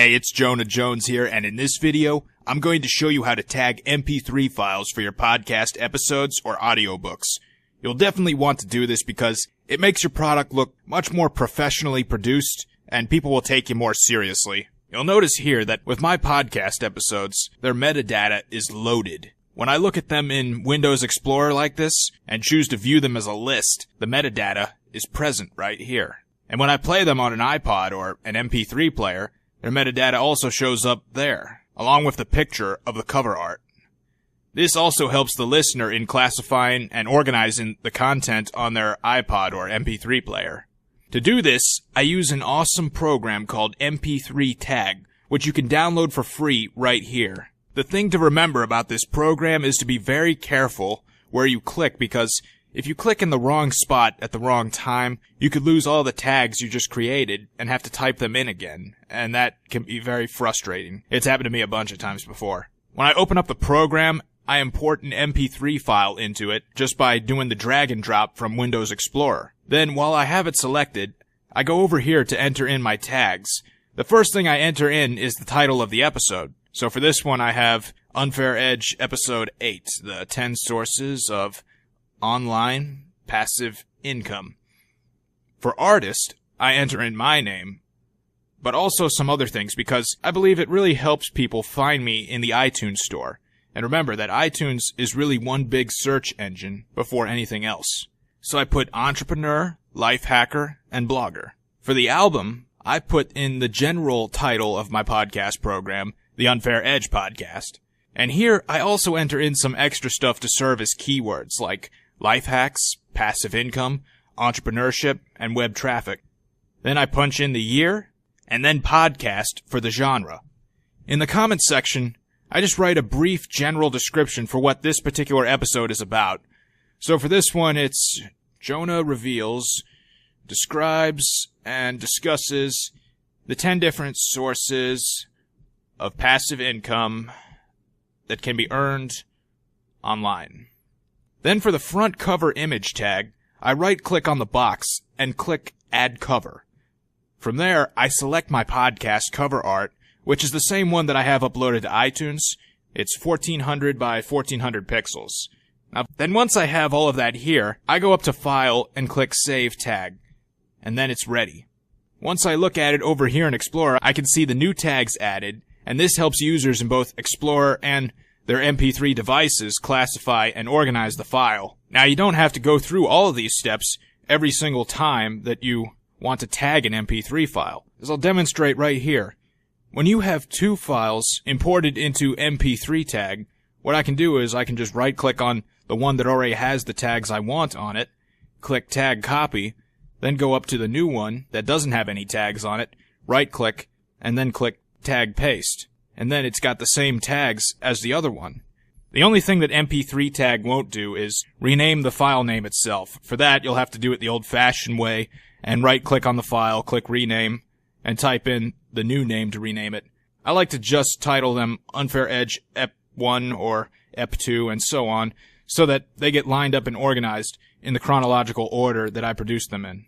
Hey, it's Jonah Jones here, and in this video, I'm going to show you how to tag MP3 files for your podcast episodes or audiobooks. You'll definitely want to do this because it makes your product look much more professionally produced, and people will take you more seriously. You'll notice here that with my podcast episodes, their metadata is loaded. When I look at them in Windows Explorer like this, and choose to view them as a list, the metadata is present right here. And when I play them on an iPod or an MP3 player, their metadata also shows up there, along with the picture of the cover art. This also helps the listener in classifying and organizing the content on their iPod or MP3 player. To do this, I use an awesome program called MP3 Tag, which you can download for free right here. The thing to remember about this program is to be very careful where you click, because if you click in the wrong spot at the wrong time, you could lose all the tags you just created and have to type them in again, and that can be very frustrating. It's happened to me a bunch of times before. When I open up the program, I import an MP3 file into it just by doing the drag and drop from Windows Explorer. Then, while I have it selected, I go over here to enter in my tags. The first thing I enter in is the title of the episode. So for this one, I have Unfair Edge Episode 8, the 10 sources of online passive income. For artist, I enter in my name, but also some other things because I believe it really helps people find me in the iTunes store. And remember that iTunes is really one big search engine before anything else. So I put entrepreneur, life hacker, and blogger. For the album, I put in the general title of my podcast program, The Unfair Edge Podcast. And here, I also enter in some extra stuff to serve as keywords like life hacks, passive income, entrepreneurship, and web traffic. Then I punch in the year, and then podcast for the genre. In the comments section, I just write a brief general description for what this particular episode is about. So for this one, it's Jonah reveals, describes, and discusses the 10 different sources of passive income that can be earned online. Then for the front cover image tag, I right-click on the box and click Add Cover. From there, I select my podcast cover art, which is the same one that I have uploaded to iTunes. It's 1400 by 1400 pixels. Now, then once I have all of that here, I go up to File and click Save Tag, and then it's ready. Once I look at it over here in Explorer, I can see the new tags added, and this helps users in both Explorer and their MP3 devices classify and organize the file. Now, you don't have to go through all of these steps every single time that you want to tag an MP3 file, as I'll demonstrate right here. When you have two files imported into MP3 Tag, what I can do is I can just right-click on the one that already has the tags I want on it, click Tag Copy, then go up to the new one that doesn't have any tags on it, right-click, and then click Tag Paste. And then it's got the same tags as the other one. The only thing that MP3 Tag won't do is rename the file name itself. For that, you'll have to do it the old-fashioned way and right-click on the file, click Rename, and type in the new name to rename it. I like to just title them Unfair Edge EP1 or EP2 and so on, so that they get lined up and organized in the chronological order that I produced them in.